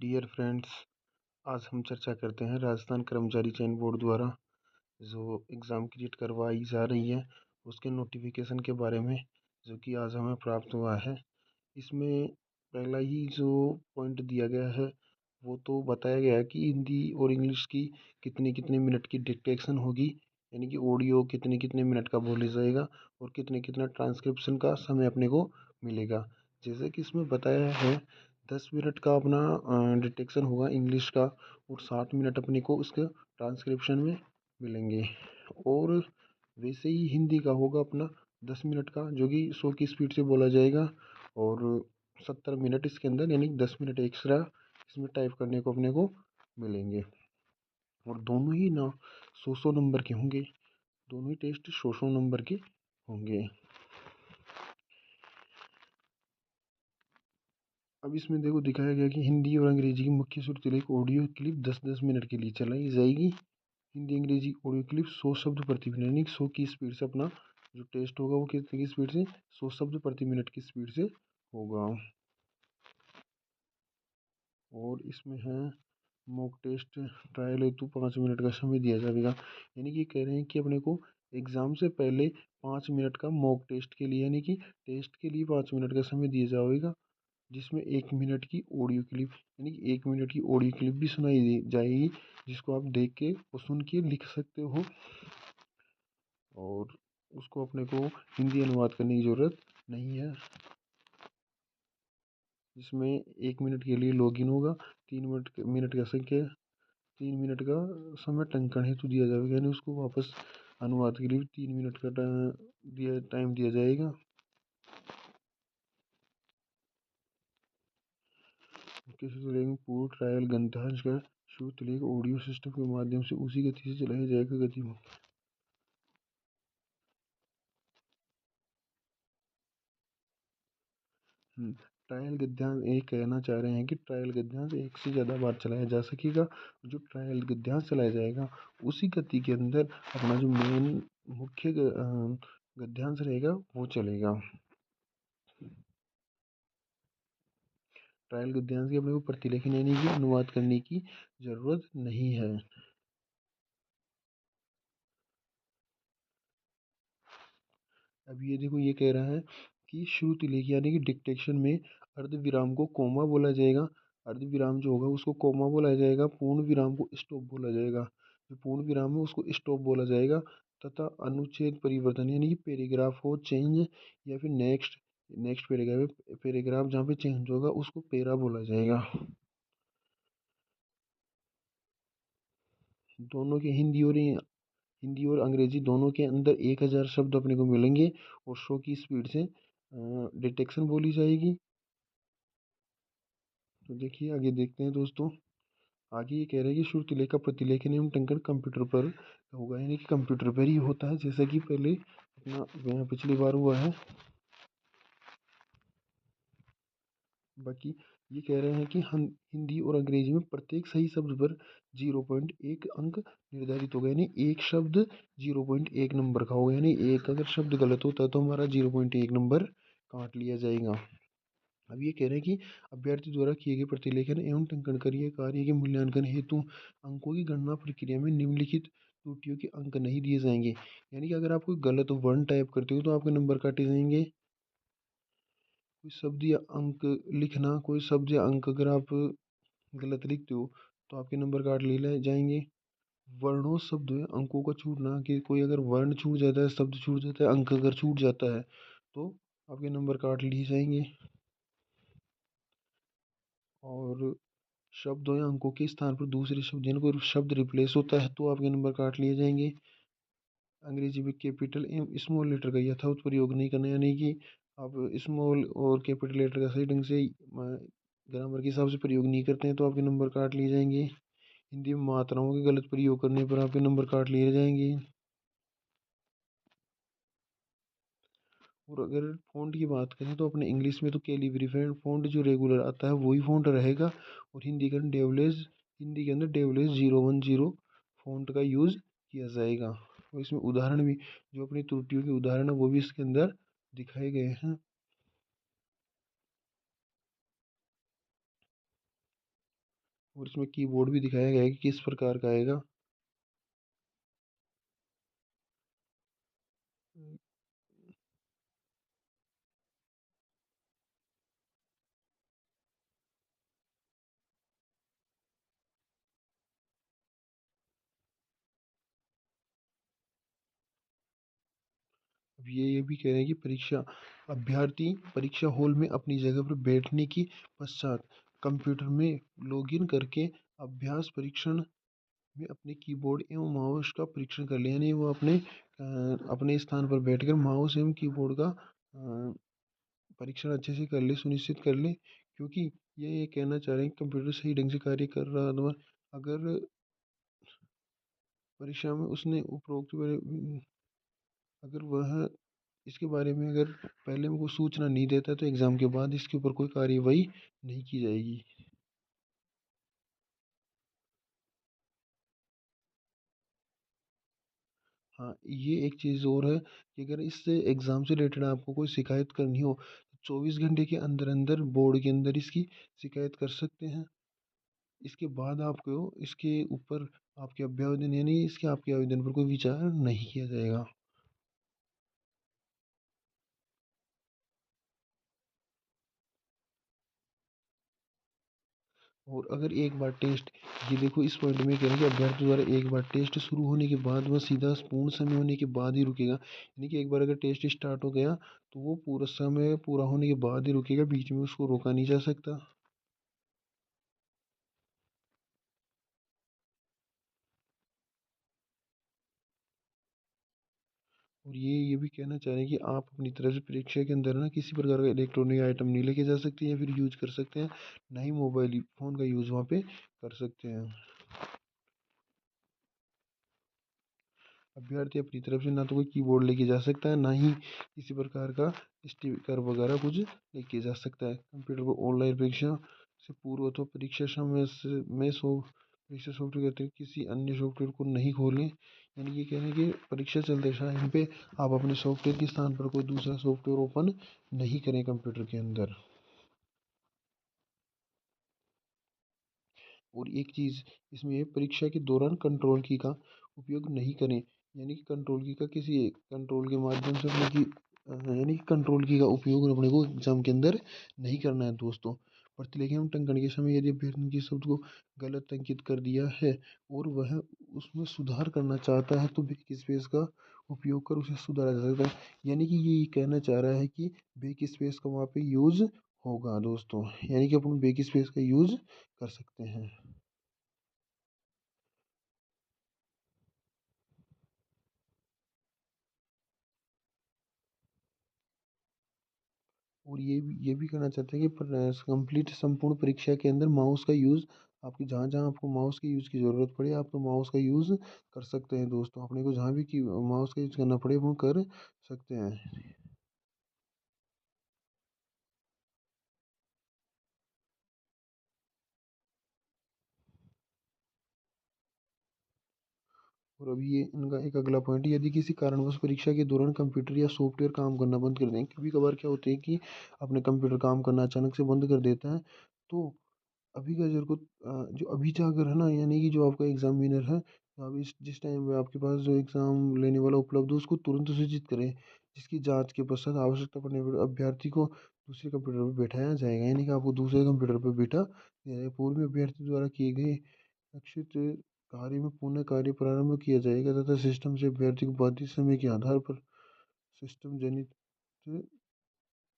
Dear friends, आज हम चर्चा करते हैं राजस्थान कर्मचारी चयन बोर्ड द्वारा जो एग्ज़ाम की डेट करवाई जा रही है उसके नोटिफिकेशन के बारे में, जो कि आज हमें प्राप्त हुआ है। इसमें पहला ही जो पॉइंट दिया गया है वो तो बताया गया है कि हिंदी और इंग्लिश की कितने कितने मिनट की डिक्टेशन होगी, यानी कि ऑडियो कितने कितने मिनट का बोला जाएगा और कितने कितना ट्रांसक्रिप्शन का समय अपने को मिलेगा। जैसे कि इसमें बताया है 10 मिनट का अपना डिटेक्शन होगा इंग्लिश का, और 60 मिनट अपने को उसके ट्रांसक्रिप्शन में मिलेंगे। और वैसे ही हिंदी का होगा अपना 10 मिनट का, जो कि 100 की स्पीड से बोला जाएगा, और 70 मिनट इसके अंदर, यानी 10 मिनट एक्स्ट्रा इसमें टाइप करने को अपने को मिलेंगे। और दोनों ही ना 100 नंबर के होंगे, दोनों ही टेस्ट 100 नंबर के होंगे। अब इसमें देखो दिखाया गया कि हिंदी और अंग्रेजी की मुख्य श्रुतिलेख ऑडियो क्लिप 10-10 मिनट के लिए चलाई जाएगी। हिंदी अंग्रेजी ऑडियो क्लिप 100 शब्द प्रति मिनट, यानी 100 की स्पीड से अपना जो टेस्ट होगा वो कितने की स्पीड से, 100 शब्द प्रति मिनट की स्पीड से होगा। और इसमें है मॉक टेस्ट ट्रायल हेतु 5 मिनट का समय दिया जाएगा। यानी कि कह रहे हैं कि अपने को एग्ज़ाम से पहले 5 मिनट का मॉक टेस्ट के लिए, यानी कि टेस्ट के लिए 5 मिनट का समय दिया जाएगा, जिसमें 1 मिनट की ऑडियो क्लिप, यानी कि 1 मिनट की ऑडियो क्लिप भी सुनाई जाएगी, जिसको आप देख के और सुन के लिख सकते हो, और उसको अपने को हिंदी अनुवाद करने की ज़रूरत नहीं है। जिसमें 1 मिनट के लिए लॉगिन होगा, 3 मिनट का संख्या, 3 मिनट का समय टंकण हेतु दिया जाएगा, यानी उसको वापस अनुवाद के लिए 3 मिनट का टाइम दिया जाएगा। पूर्ण ट्रायल गंतव्य का श्रुतिलेख ऑडियो सिस्टम के माध्यम से उसी गति से चलाया जाएगा। गति में ट्रायल गद्यांश एक कहना चाह रहे हैं कि ट्रायल गद्यांश एक से ज़्यादा बार चलाया जा सकेगा। जो ट्रायल गद्यांश चलाया जाएगा उसी गति के अंदर अपना जो मेन मुख्य गद्यांश रहेगा वो चलेगा। ट्रायल गद्यांश की अपने को प्रतिलेखन यानी कि अनुवाद करने की ज़रूरत नहीं है। अब ये देखो, ये कह रहा है कि श्रुतिलेख यानी कि डिक्टेशन में अर्धविराम को कोमा बोला जाएगा। अर्धविराम जो होगा उसको कोमा बोला जाएगा, पूर्ण विराम को स्टॉप बोला जाएगा। जो पूर्ण विराम है उसको स्टॉप बोला जाएगा, तथा अनुच्छेद परिवर्तन यानी कि पैराग्राफ हो चेंज, या फिर नेक्स्ट नेक्स्ट पैराग्राफ जहाँ पे चेंज होगा उसको पेरा बोला जाएगा। दोनों के हिंदी और अंग्रेजी दोनों के अंदर 1000 शब्द अपने को मिलेंगे, और 100 की स्पीड से डिटेक्शन बोली जाएगी। तो देखिए आगे देखते हैं दोस्तों। आगे ये कह रहे हैं कि श्रुतिलेख का प्रतिलेखन एवं टंकन कंप्यूटर पर होगा, यानी कि कंप्यूटर पर ही होता है, जैसा कि पहले अपना पिछली बार हुआ है। बाकी ये कह रहे हैं कि हम हिंदी और अंग्रेजी में प्रत्येक सही शब्द पर 0.1 अंक निर्धारित होगा, यानी एक शब्द 0.1 नंबर का होगा, यानी एक अगर शब्द गलत होता है तो हमारा 0.1 नंबर काट लिया जाएगा। अब ये कह रहे हैं कि अभ्यर्थी द्वारा किए गए प्रतिलेखन एवं टंकन कार्य के मूल्यांकन हेतु अंकों की गणना प्रक्रिया में निम्नलिखित त्रुटियों के अंक नहीं दिए जाएंगे। यानी कि अगर आप कोई गलत वर्ण टाइप करते हो तो आपके नंबर काटे जाएंगे। कोई शब्द या अंक लिखना, कोई शब्द या अंक अगर आप गलत लिखते हो तो आपके नंबर काट लिए जाएंगे। वर्णों शब्द में अंकों का छूटना, कि कोई अगर वर्ण छूट जाता है, शब्द छूट जाता है, अंक अगर छूट जाता है तो आपके नंबर काट लिए जाएंगे। और शब्दों या अंकों के स्थान पर दूसरे शब्द, यानी कोई शब्द रिप्लेस होता है तो आपके नंबर काट लिए जाएंगे। अंग्रेजी में कैपिटल एवं स्मॉल लेटर का यथावत प्रयोग नहीं करना, यानी कि आप स्मॉल और कैपिटल लेटर का सही ढंग से ग्रामर के हिसाब से प्रयोग नहीं करते हैं तो आपके नंबर काट लिए जाएंगे। हिंदी में मात्राओं के गलत प्रयोग करने पर आपके नंबर काट लिए जाएंगे। और अगर फ़ॉन्ट की बात करें तो अपने इंग्लिश में तो कैलिब्री फ़ॉन्ट जो रेगुलर आता है वही फ़ॉन्ट रहेगा, और हिंदी के अंदर डेवलेज 010 फ़ॉन्ट का यूज़ किया जाएगा। और इसमें उदाहरण भी, जो अपनी त्रुटियों के उदाहरण है वो भी इसके अंदर दिखाए गए हैं। और इसमें कीबोर्ड भी दिखाया गया है कि किस प्रकार का आएगा। अब ये भी कह रहे हैं कि परीक्षा अभ्यर्थी परीक्षा हॉल में अपनी जगह पर बैठने की पश्चात कंप्यूटर में लॉगिन करके अभ्यास परीक्षण में अपने कीबोर्ड एवं माउस का परीक्षण कर ले, यानी वो अपने स्थान पर बैठकर माउस एवं कीबोर्ड का परीक्षण अच्छे से कर ले, सुनिश्चित कर ले। क्योंकि ये कहना चाह रहे हैं कि कंप्यूटर सही ढंग से कार्य कर रहा है, अथवा अगर परीक्षा में उसने उपरोक्त अगर वह इसके बारे में अगर पहले में कोई सूचना नहीं देता तो एग्ज़ाम के बाद इसके ऊपर कोई कार्रवाई नहीं की जाएगी। हाँ, ये एक चीज़ और है कि अगर इस एग्ज़ाम से रिलेटेड आपको कोई शिकायत करनी हो तो 24 घंटे के अंदर अंदर बोर्ड के अंदर इसकी शिकायत कर सकते हैं। इसके बाद आपको इसके ऊपर आपके अभ्यावेदन यानी इसके आपके आवेदन पर कोई विचार नहीं किया जाएगा। और अगर एक बार टेस्ट ये देखो इस पॉइंट में कह रहे हैं कि अभ्यर्थी द्वारा एक बार टेस्ट शुरू होने के बाद वह सीधा पूर्ण समय होने के बाद ही रुकेगा, यानी कि एक बार अगर टेस्ट स्टार्ट हो गया तो वो पूरा समय पूरा होने के बाद ही रुकेगा, बीच में उसको रोका नहीं जा सकता। और ये भी कहना चाह रहे हैं कि आप अपनी तरफ से परीक्षा के अंदर ना किसी प्रकार का इलेक्ट्रॉनिक आइटम नहीं लेके जा सकते या फिर यूज कर सकते हैं, ना ही मोबाइल फ़ोन का यूज़ वहाँ पे कर सकते हैं। अभ्यर्थी अपनी तरफ से ना तो कोई कीबोर्ड लेके जा सकता है, ना ही किसी प्रकार का स्टिकर वगैरह कुछ लेके जा सकता है। कंप्यूटर पर ऑनलाइन परीक्षा से पूर्व तो परीक्षा समय से में सो परीक्षा सॉफ्टवेयर के अतिरिक्त किसी अन्य सॉफ्टवेयर को नहीं खोलें, यानी ये कह रहे हैं कि परीक्षा चलते टाइम पे आप अपने सॉफ्टवेयर के स्थान पर कोई दूसरा सॉफ्टवेयर ओपन नहीं करें कंप्यूटर के अंदर। और एक चीज़ इसमें है, परीक्षा के दौरान कंट्रोल की का उपयोग नहीं करें, यानी कि कंट्रोल की का किसी कंट्रोल के माध्यम से अपने की यानी कि कंट्रोल की का उपयोग अपने को एग्जाम के अंदर नहीं करना है दोस्तों। प्रतिलेखन एवं टंकण के समय यदि अभ्यर्थी ने किसी शब्द को गलत अंकित कर दिया है और वह उसमें सुधार करना चाहता है तो बैक स्पेस का उपयोग कर उसे सुधारा जा सकता है, यानी कि ये कहना चाह रहा है कि बैक स्पेस का वहाँ पे यूज़ होगा दोस्तों, यानी कि अपन बैक स्पेस का यूज़ कर सकते हैं। और ये भी कहना चाहते हैं कि कंप्लीट संपूर्ण परीक्षा के अंदर माउस का यूज़ आपकी जहाँ जहाँ आपको माउस के यूज़ की ज़रूरत पड़े आप तो माउस का यूज़ कर सकते हैं दोस्तों, अपने को जहाँ भी की माउस का यूज़ करना पड़े वो कर सकते हैं। और अभी ये इनका एक अगला पॉइंट है, यदि किसी कारणवश परीक्षा के दौरान कंप्यूटर या सॉफ्टवेयर काम करना बंद कर दें, कभी कभार क्या होता है कि अपने कंप्यूटर काम करना अचानक से बंद कर देता है, तो अभी का जो अभी जाकर है ना, यानी कि जो आपका एग्जामिनर है तो अभी जिस टाइम पे आपके पास जो एग्ज़ाम लेने वाला उपलब्ध हो उसको तुरंत सूचित करें, जिसकी जांच के पश्चात आवश्यकता पड़ने पर अभ्यर्थी को दूसरे कंप्यूटर पर बैठाया जाएगा, यानी कि आपको दूसरे कंप्यूटर पर बैठा दिया जाएगा। पूर्व में अभ्यर्थी द्वारा किए गए लक्षित कार्य में पुनः कार्य प्रारंभ किया जाएगा तथा सिस्टम से अभ्यर्थी को बाधित समय के आधार पर सिस्टम जनित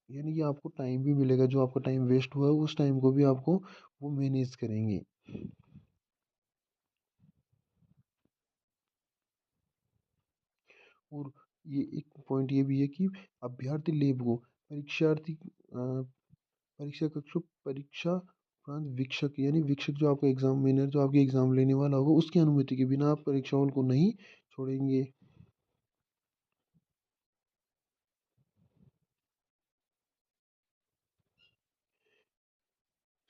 यानी कि आपको टाइम भी मिलेगा, जो आपका टाइम वेस्ट हुआ है उस टाइम को भी आपको वो मैनेज करेंगे। और ये एक पॉइंट ये भी है कि अभ्यर्थी लैब को परीक्षा कक्ष को परीक्षा उपरांत वीक्षक यानी वीक्षक जो आपका एग्जामिनर जो आपके एग्जाम लेने वाला होगा उसकी अनुमति के बिना आप परीक्षा हॉल को नहीं छोड़ेंगे।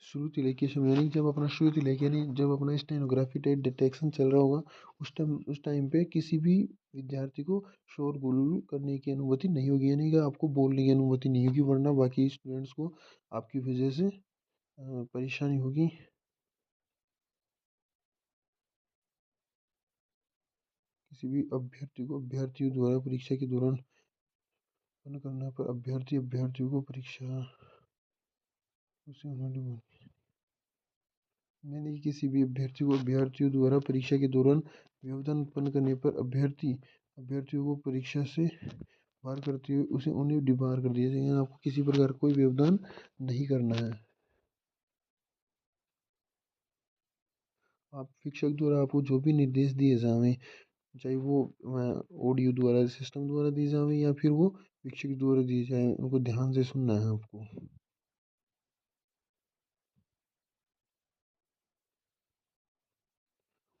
श्रुति लेखी समय यानी जब अपना श्रुति लेखी यानी जब अपना स्टेनोग्राफी टाइप डिटेक्शन चल रहा होगा उस टाइम पे किसी भी विद्यार्थी को शोरगुल करने की अनुमति नहीं होगी, यानी कि आपको बोलने की अनुमति नहीं होगी, वरना बाकी स्टूडेंट्स को आपकी वजह से परेशानी होगी। किसी भी अभ्यर्थियों द्वारा परीक्षा के दौरान उत्पन्न करने पर अभ्यर्थियों को परीक्षा उसे उन्होंने यानी कि किसी भी अभ्यर्थियों द्वारा परीक्षा के दौरान व्यवधान उत्पन्न करने पर अभ्यर्थियों को परीक्षा से बाहर करते हुए उसे उन्हें डिबार कर दिया जाएगा। आपको किसी प्रकार कोई व्यवधान नहीं करना है। आप शिक्षक द्वारा आपको जो भी निर्देश दिए जाएं, चाहे वो ऑडियो द्वारा सिस्टम द्वारा दिए जाएं या फिर वो शिक्षक द्वारा दिए जाएं, उनको ध्यान से सुनना है आपको।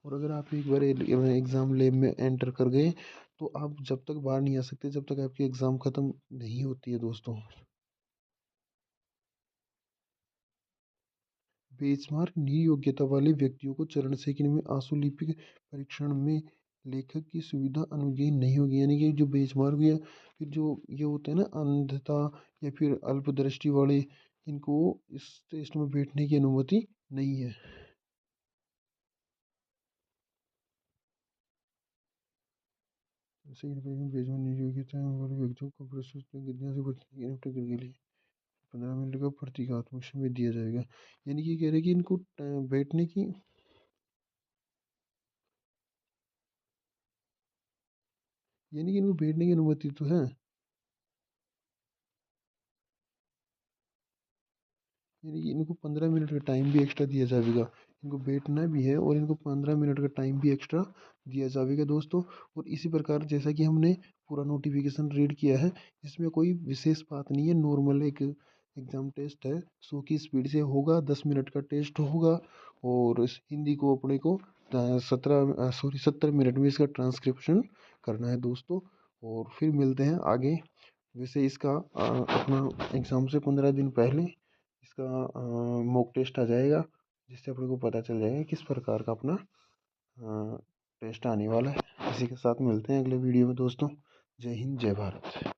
और अगर आप एक बार एग्ज़ाम लैब में एंटर कर गए तो आप जब तक बाहर नहीं आ सकते जब तक आपकी एग्ज़ाम ख़त्म नहीं होती है दोस्तों। बेंचमार्क नियोग्यता वाले व्यक्तियों को चरण सेकंड में आशुलिपिक परीक्षण में लेखक की सुविधा अनुज्ञेय नहीं होगी। यानी कि जो बेंचमार्क या फिर जो ये होते हैं ना अंधता या फिर अल्पदृष्टि वाले, इनको इस टेस्ट में बैठने की अनुमति नहीं है। सेकंड पेज में बेंचमार्क नियोग्यता वाले व्यक्तियों को प्रस्तुत गतिविधियों से बचने की नियुक्ति के लिए 15 मिनट का प्रतीकात्मक समय दिया जाएगा। यानी कि कह रहे हैं कि इनको बैठने की, यानी कि इनको बैठने की अनुमति तो है, यानी कि इनको 15 मिनट का टाइम भी एक्स्ट्रा दिया जाएगा। इनको बैठना भी है और इनको 15 मिनट का टाइम भी एक्स्ट्रा दिया जाएगा दोस्तों। और इसी प्रकार जैसा कि हमने पूरा नोटिफिकेशन रीड किया है, इसमें कोई विशेष बात नहीं है, नॉर्मल एक एग्ज़ाम टेस्ट है। 100 की स्पीड से होगा, 10 मिनट का टेस्ट होगा और इस हिंदी को अपने को 70 मिनट में इसका ट्रांसक्रिप्शन करना है दोस्तों। और फिर मिलते हैं आगे। वैसे इसका अपना एग्ज़ाम से 15 दिन पहले इसका मॉक टेस्ट आ जाएगा, जिससे अपने को पता चल जाएगा किस प्रकार का अपना टेस्ट आने वाला है। इसी के साथ मिलते हैं अगले वीडियो में दोस्तों। जय हिंद, जय भारत।